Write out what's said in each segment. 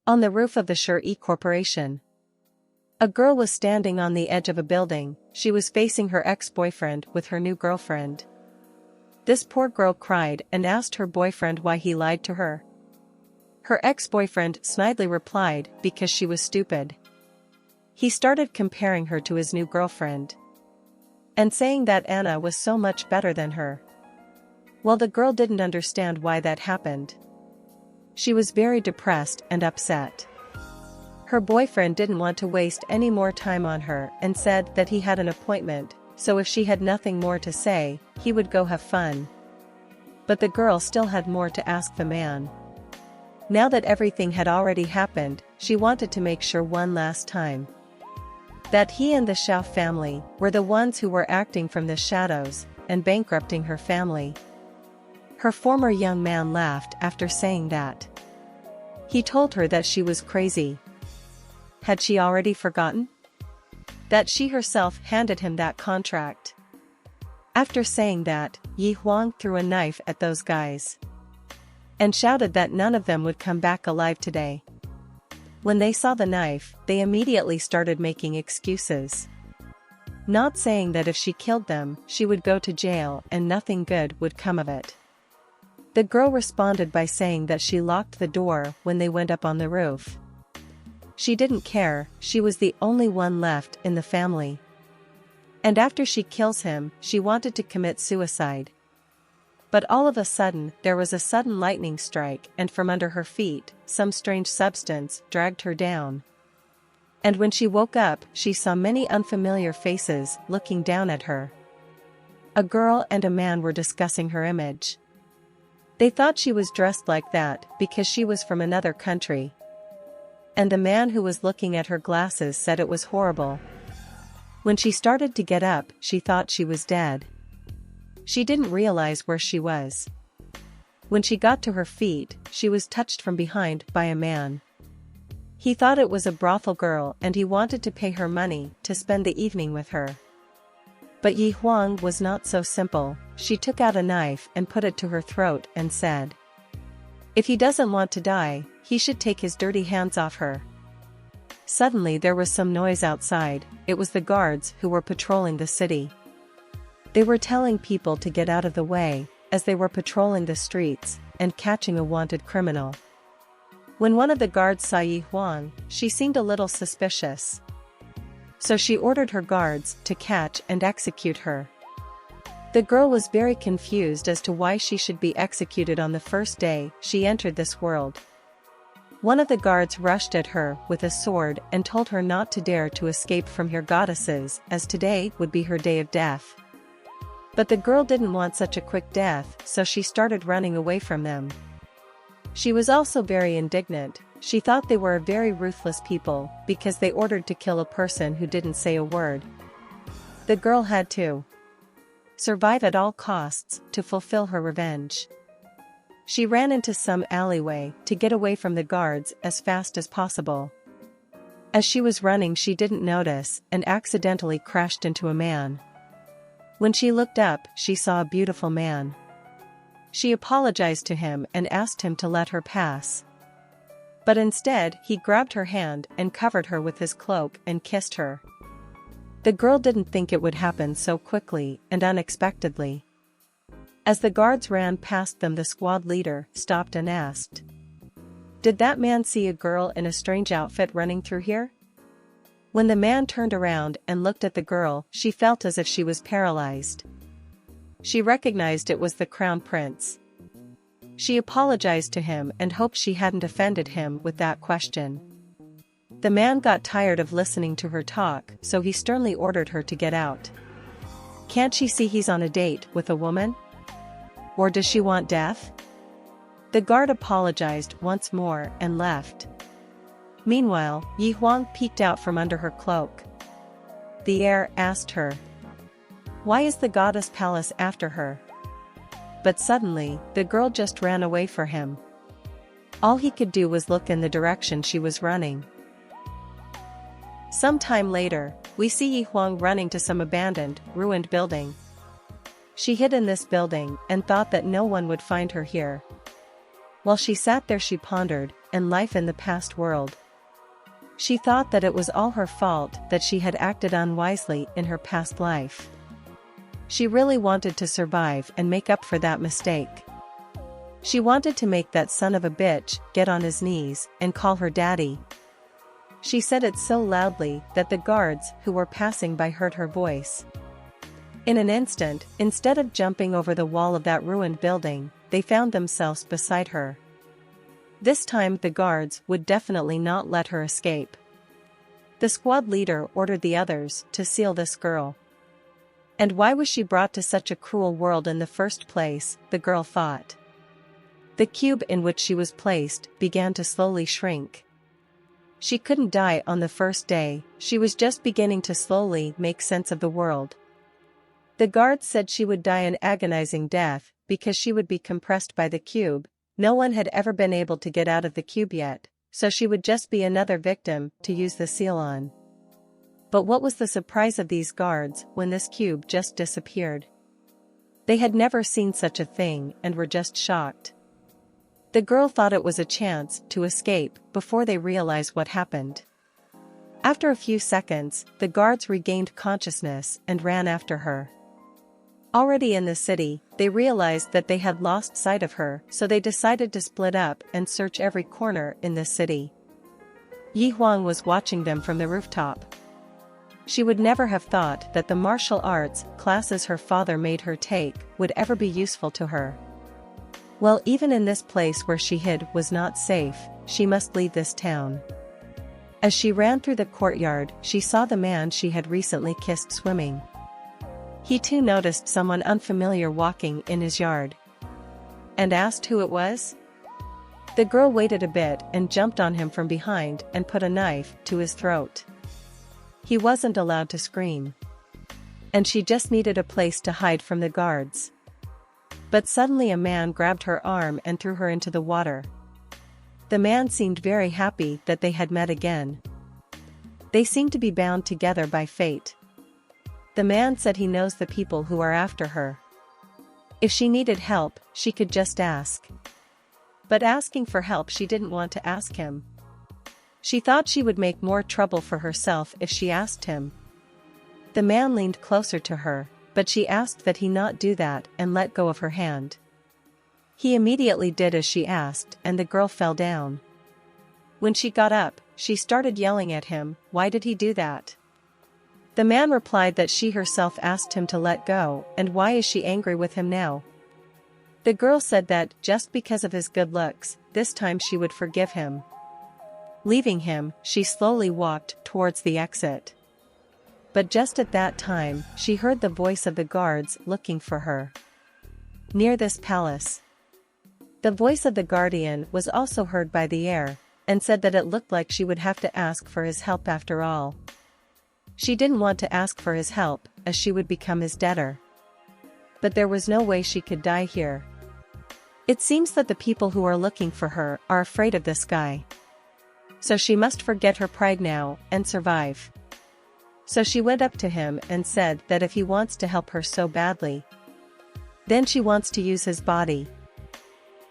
On the roof of the Sure-E Corporation. A girl was standing on the edge of a building. She was facing her ex-boyfriend with her new girlfriend. This poor girl cried and asked her boyfriend why he lied to her. Her ex-boyfriend snidely replied, because she was stupid. He started comparing her to his new girlfriend and saying that Anna was so much better than her. Well, the girl didn't understand why that happened. She was very depressed and upset. Her boyfriend didn't want to waste any more time on her and said that he had an appointment, so if she had nothing more to say, he would go have fun. But the girl still had more to ask the man. Now that everything had already happened, she wanted to make sure one last time that he and the Xiao family were the ones who were acting from the shadows and bankrupting her family. Her former young man laughed after saying that. He told her that she was crazy. Had she already forgotten that she herself handed him that contract? After saying that, Huang threw a knife at those guys and shouted that none of them would come back alive today. When they saw the knife, they immediately started making excuses, not saying that if she killed them, she would go to jail and nothing good would come of it. The girl responded by saying that she locked the door when they went up on the roof. She didn't care, she was the only one left in the family. And after she kills him, she wanted to commit suicide. But all of a sudden, there was a sudden lightning strike, and from under her feet, some strange substance dragged her down. And when she woke up, she saw many unfamiliar faces looking down at her. A girl and a man were discussing her image. They thought she was dressed like that because she was from another country. And the man who was looking at her glasses said it was horrible. When she started to get up, she thought she was dead. She didn't realize where she was. When she got to her feet, she was touched from behind by a man. He thought it was a brothel girl and he wanted to pay her money to spend the evening with her. But Huang was not so simple. She took out a knife and put it to her throat and said, if he doesn't want to die, he should take his dirty hands off her. Suddenly there was some noise outside. It was the guards who were patrolling the city. They were telling people to get out of the way, as they were patrolling the streets and catching a wanted criminal. When one of the guards saw Huang, she seemed a little suspicious. So she ordered her guards to catch and execute her. The girl was very confused as to why she should be executed on the first day she entered this world. One of the guards rushed at her with a sword and told her not to dare to escape from her goddesses, as today would be her day of death. But the girl didn't want such a quick death, so she started running away from them. She was also very indignant. She thought they were a very ruthless people because they ordered to kill a person who didn't say a word. The girl had to survive at all costs to fulfill her revenge. She ran into some alleyway to get away from the guards as fast as possible. As she was running, she didn't notice and accidentally crashed into a man. When she looked up, she saw a beautiful man. She apologized to him and asked him to let her pass. But instead, he grabbed her hand and covered her with his cloak and kissed her. The girl didn't think it would happen so quickly and unexpectedly. As the guards ran past them, the squad leader stopped and asked, "Did that man see a girl in a strange outfit running through here?" When the man turned around and looked at the girl, she felt as if she was paralyzed. She recognized it was the crown prince. She apologized to him and hoped she hadn't offended him with that question. The man got tired of listening to her talk, so he sternly ordered her to get out. Can't she see he's on a date with a woman? Or does she want death? The guard apologized once more and left. Meanwhile, Huang peeked out from under her cloak. The heir asked her, "Why is the goddess palace after her?" But suddenly, the girl just ran away from him. All he could do was look in the direction she was running. Some time later, we see Huang running to some abandoned, ruined building. She hid in this building and thought that no one would find her here. While she sat there, she pondered, and life in the past world. She thought that it was all her fault that she had acted unwisely in her past life. She really wanted to survive and make up for that mistake. She wanted to make that son of a bitch get on his knees and call her daddy. She said it so loudly that the guards who were passing by heard her voice. In an instant, instead of jumping over the wall of that ruined building, they found themselves beside her. This time the guards would definitely not let her escape. The squad leader ordered the others to seal this girl. And why was she brought to such a cruel world in the first place, the girl thought. The cube in which she was placed began to slowly shrink. She couldn't die on the first day, she was just beginning to slowly make sense of the world. The guards said she would die an agonizing death because she would be compressed by the cube. No one had ever been able to get out of the cube yet, so she would just be another victim to use the seal on. But what was the surprise of these guards when this cube just disappeared? They had never seen such a thing and were just shocked. The girl thought it was a chance to escape before they realized what happened. After a few seconds, the guards regained consciousness and ran after her. Already in the city, they realized that they had lost sight of her, so they decided to split up and search every corner in the city. Huang was watching them from the rooftop. She would never have thought that the martial arts classes her father made her take would ever be useful to her. Well, even in this place where she hid was not safe, she must leave this town. As she ran through the courtyard, she saw the man she had recently kissed swimming. He too noticed someone unfamiliar walking in his yard. And asked who it was? The girl waited a bit and jumped on him from behind and put a knife to his throat. He wasn't allowed to scream. And she just needed a place to hide from the guards. But suddenly a man grabbed her arm and threw her into the water. The man seemed very happy that they had met again. They seemed to be bound together by fate. The man said he knows the people who are after her. If she needed help, she could just ask. But asking for help, she didn't want to ask him. She thought she would make more trouble for herself if she asked him. The man leaned closer to her, but she asked that he not do that and let go of her hand. He immediately did as she asked, and the girl fell down. When she got up, she started yelling at him, "Why did he do that?" The man replied that she herself asked him to let go, and why is she angry with him now? The girl said that, just because of his good looks, this time she would forgive him. Leaving him, she slowly walked towards the exit. But just at that time, she heard the voice of the guards looking for her. Near this palace. The voice of the guardian was also heard by the air, and said that it looked like she would have to ask for his help after all. She didn't want to ask for his help, as she would become his debtor. But there was no way she could die here. It seems that the people who are looking for her are afraid of this guy. So she must forget her pride now, and survive. So she went up to him and said that if he wants to help her so badly, then she wants to use his body.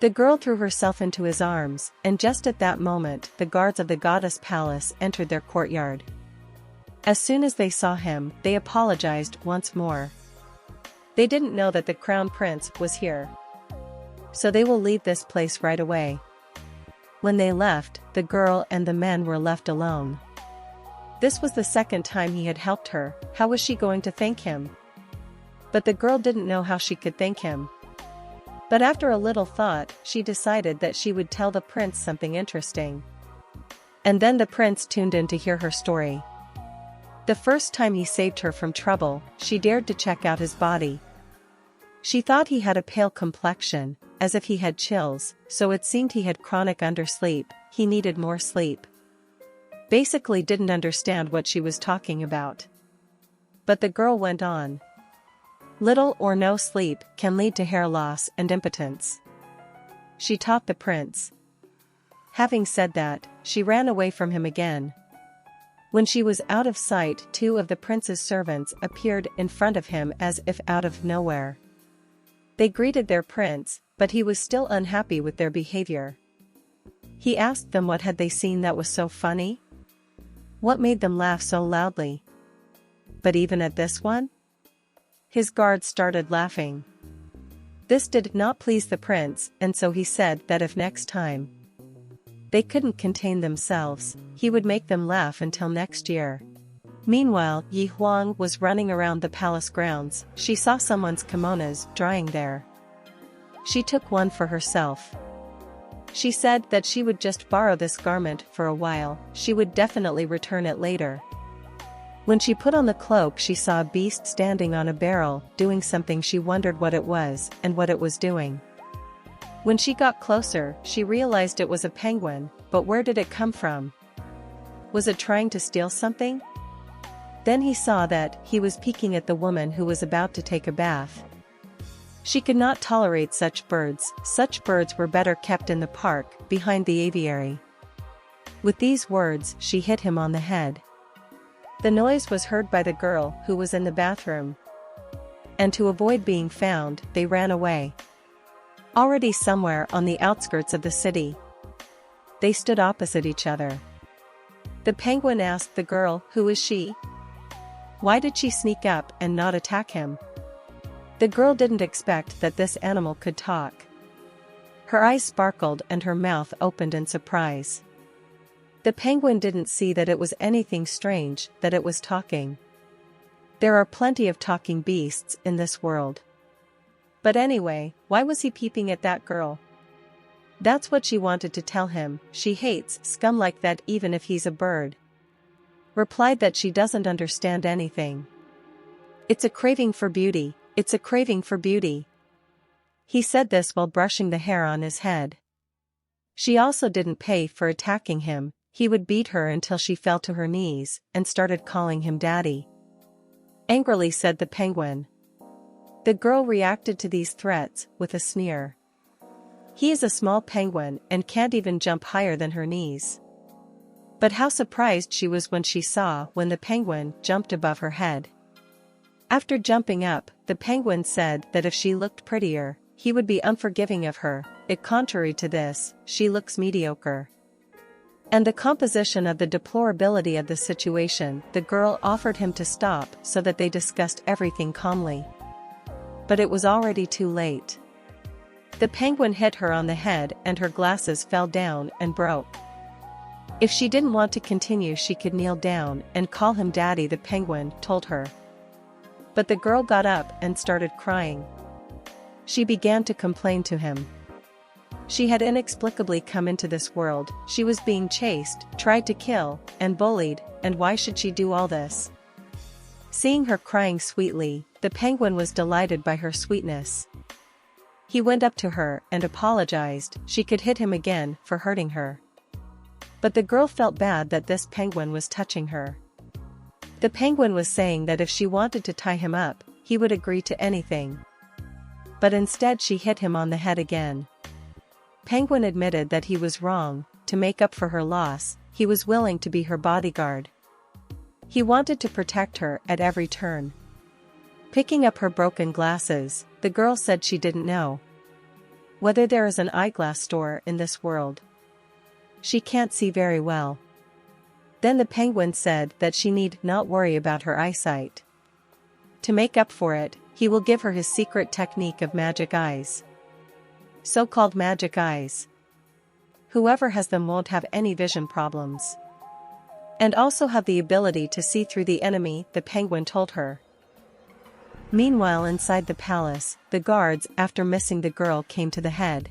The girl threw herself into his arms, and just at that moment the guards of the goddess palace entered their courtyard. As soon as they saw him, they apologized once more. They didn't know that the crown prince was here. So they will leave this place right away. When they left, the girl and the men were left alone. This was the second time he had helped her. How was she going to thank him? But the girl didn't know how she could thank him. But after a little thought, she decided that she would tell the prince something interesting. And then the prince tuned in to hear her story. The first time he saved her from trouble, she dared to check out his body. She thought he had a pale complexion, as if he had chills, so it seemed he had chronic undersleep, he needed more sleep. Basically didn't understand what she was talking about. But the girl went on. Little or no sleep can lead to hair loss and impotence. She taught the prince. Having said that, she ran away from him again. When she was out of sight, two of the prince's servants appeared in front of him as if out of nowhere. They greeted their prince, but he was still unhappy with their behavior. He asked them what had they seen that was so funny? What made them laugh so loudly? But even at this one? His guards started laughing. This did not please the prince, and so he said that if next time they couldn't contain themselves, he would make them laugh until next year. Meanwhile, Huang was running around the palace grounds. She saw someone's kimonos drying there. She took one for herself. She said that she would just borrow this garment for a while, she would definitely return it later. When she put on the cloak, she saw a beast standing on a barrel, doing something. She wondered what it was and what it was doing. When she got closer, she realized it was a penguin, but where did it come from? Was it trying to steal something? Then he saw that he was peeking at the woman who was about to take a bath. She could not tolerate such birds. Such birds were better kept in the park, behind the aviary. With these words, she hit him on the head. The noise was heard by the girl who was in the bathroom. And to avoid being found, they ran away. Already somewhere on the outskirts of the city, they stood opposite each other. The penguin asked the girl, "Who is she? Why did she sneak up and not attack him?" The girl didn't expect that this animal could talk. Her eyes sparkled and her mouth opened in surprise. The penguin didn't see that it was anything strange that it was talking. There are plenty of talking beasts in this world. But anyway, why was he peeping at that girl? That's what she wanted to tell him. She hates scum like that even if he's a bird. Replied that she doesn't understand anything. It's a craving for beauty. It's a craving for beauty. He said this while brushing the hair on his head. She also didn't pay for attacking him. He would beat her until she fell to her knees and started calling him daddy. Angrily said the penguin. The girl reacted to these threats with a sneer. He is a small penguin and can't even jump higher than her knees. But how surprised she was when she saw when the penguin jumped above her head. After jumping up, the penguin said that if she looked prettier, he would be unforgiving of her. Contrary to this, she looks mediocre. And the composition of the deplorability of the situation, the girl offered him to stop so that they discussed everything calmly. But it was already too late. The penguin hit her on the head and her glasses fell down and broke. If she didn't want to continue, she could kneel down and call him daddy, the penguin told her. But the girl got up and started crying. She began to complain to him. She had inexplicably come into this world, she was being chased, tried to kill, and bullied, and why should she do all this? Seeing her crying sweetly, the penguin was delighted by her sweetness. He went up to her and apologized. She could hit him again for hurting her. But the girl felt bad that this penguin was touching her. The penguin was saying that if she wanted to tie him up, he would agree to anything. But instead she hit him on the head again. Penguin admitted that he was wrong. To make up for her loss, he was willing to be her bodyguard. He wanted to protect her at every turn. Picking up her broken glasses, the girl said she didn't know whether there is an eyeglass store in this world. She can't see very well. Then the penguin said that she need not worry about her eyesight. To make up for it, he will give her his secret technique of magic eyes. So-called magic eyes. Whoever has them won't have any vision problems. And also have the ability to see through the enemy, the penguin told her. Meanwhile, inside the palace, the guards, after missing the girl, came to the head.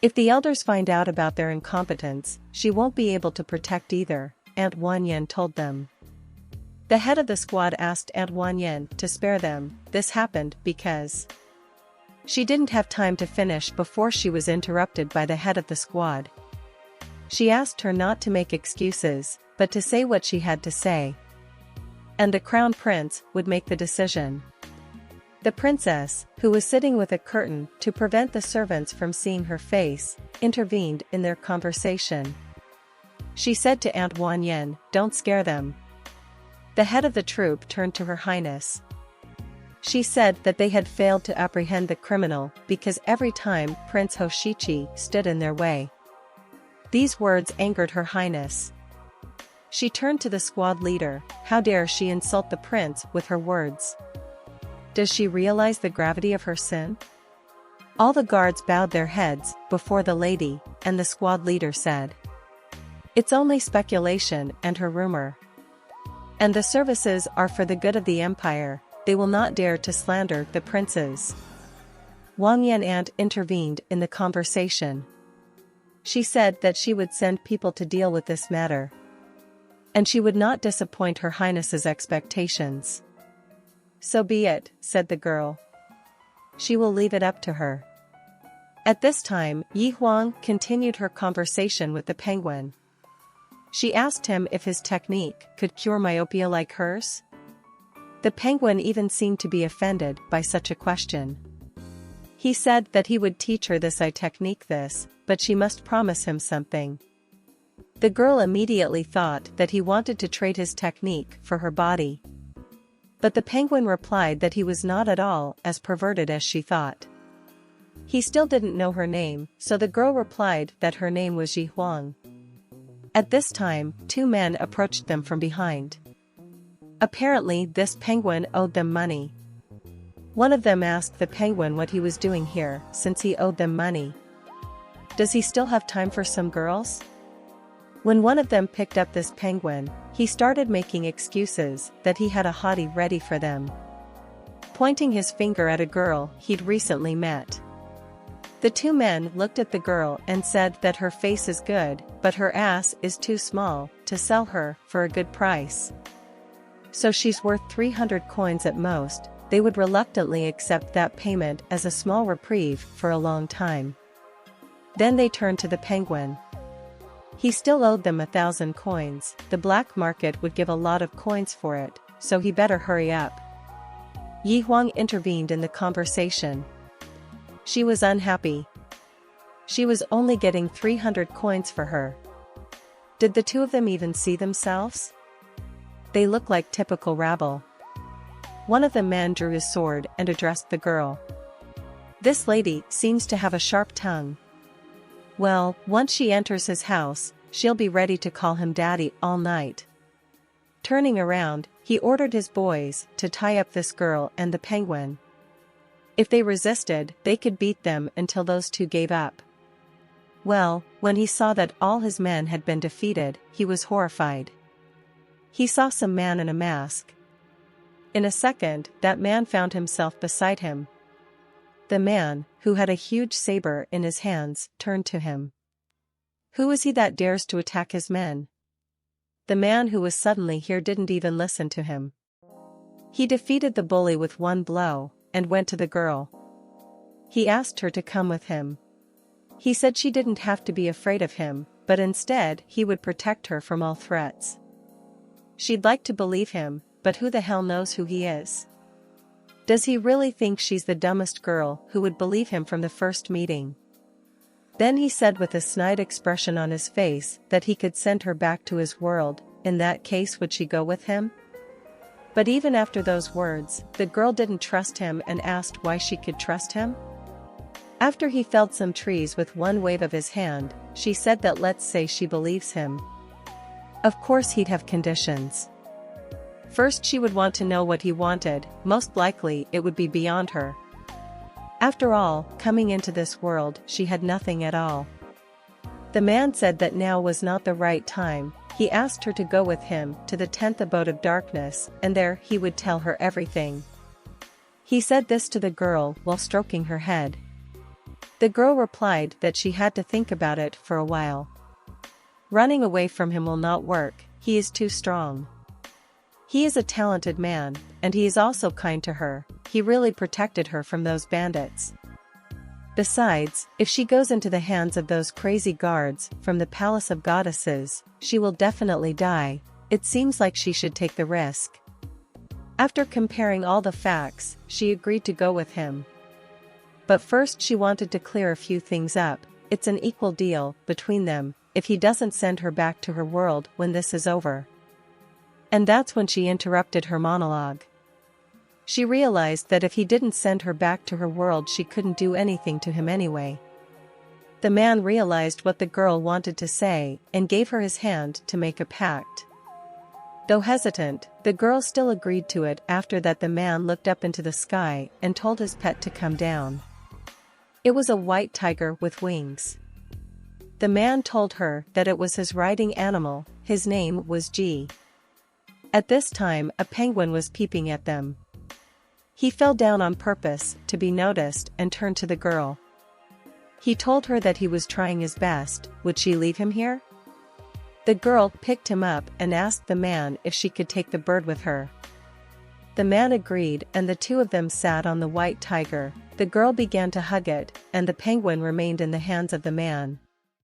If the elders find out about their incompetence, she won't be able to protect either, Aunt Wanyan told them. The head of the squad asked Aunt Wanyan to spare them. This happened because she didn't have time to finish before she was interrupted by the head of the squad. She asked her not to make excuses, but to say what she had to say. And the crown prince would make the decision. The princess, who was sitting with a curtain to prevent the servants from seeing her face, intervened in their conversation. She said to Aunt Wanyan, "Don't scare them." The head of the troop turned to Her Highness. She said that they had failed to apprehend the criminal because every time Prince Hoshichi stood in their way. These words angered Her Highness. She turned to the squad leader. How dare she insult the prince with her words? Does she realize the gravity of her sin? All the guards bowed their heads before the lady, and the squad leader said, "It's only speculation and her rumor. And the services are for the good of the empire, they will not dare to slander the princes." Wang Yan'ant intervened in the conversation. She said that she would send people to deal with this matter. And she would not disappoint Her Highness's expectations. "So be it," said the girl. She will leave it up to her. At this time, Huang continued her conversation with the penguin. She asked him if his technique could cure myopia like hers. The penguin even seemed to be offended by such a question. He said that he would teach her this eye technique but she must promise him something. The girl immediately thought that he wanted to trade his technique for her body. But the penguin replied that he was not at all as perverted as she thought. He still didn't know her name, so the girl replied that her name was Huang. At this time, two men approached them from behind. Apparently, this penguin owed them money. One of them asked the penguin what he was doing here, since he owed them money. Does he still have time for some girls? When one of them picked up this penguin, he started making excuses that he had a hottie ready for them, pointing his finger at a girl he'd recently met. The two men looked at the girl and said that her face is good, but her ass is too small to sell her for a good price. So she's worth 300 coins at most. They would reluctantly accept that payment as a small reprieve for a long time. Then they turned to the penguin. He still owed them 1,000 coins. The black market would give a lot of coins for it, so he better hurry up. Huang intervened in the conversation. She was unhappy. She was only getting 300 coins for her. Did the two of them even see themselves? They looked like typical rabble. One of the men drew his sword and addressed the girl. This lady seems to have a sharp tongue. Well, once she enters his house, she'll be ready to call him daddy all night. Turning around, he ordered his boys to tie up this girl and the penguin. If they resisted, they could beat them until those two gave up. Well, when he saw that all his men had been defeated, he was horrified. He saw some man in a mask. In a second, that man found himself beside him. The man, who had a huge saber in his hands, turned to him. Who is he that dares to attack his men? The man who was suddenly here didn't even listen to him. He defeated the bully with one blow, and went to the girl. He asked her to come with him. He said she didn't have to be afraid of him, but instead he would protect her from all threats. She'd like to believe him, but who the hell knows who he is? Does he really think she's the dumbest girl who would believe him from the first meeting? Then he said with a snide expression on his face that he could send her back to his world. In that case, would she go with him? But even after those words, the girl didn't trust him and asked why she could trust him. After he felled some trees with one wave of his hand, she said that let's say she believes him. Of course he'd have conditions. First, she would want to know what he wanted. Most likely it would be beyond her. After all, coming into this world, she had nothing at all. The man said that now was not the right time. He asked her to go with him to the 10th abode of darkness, and there he would tell her everything. He said this to the girl while stroking her head. The girl replied that she had to think about it for a while. Running away from him will not work. He is too strong. He is a talented man, and he is also kind to her. He really protected her from those bandits. Besides, if she goes into the hands of those crazy guards from the Palace of Goddesses, she will definitely die. It seems like she should take the risk. After comparing all the facts, she agreed to go with him. But first she wanted to clear a few things up. It's an equal deal between them if he doesn't send her back to her world when this is over. And that's when she interrupted her monologue. She realized that if he didn't send her back to her world, she couldn't do anything to him anyway. The man realized what the girl wanted to say and gave her his hand to make a pact. Though hesitant, the girl still agreed to it. After that, the man looked up into the sky and told his pet to come down. It was a white tiger with wings. The man told her that it was his riding animal. His name was G. At this time, a penguin was peeping at them. He fell down on purpose to be noticed and turned to the girl. He told her that he was trying his best. Would she leave him here? The girl picked him up and asked the man if she could take the bird with her. The man agreed, and the two of them sat on the white tiger. The girl began to hug it, and the penguin remained in the hands of the man.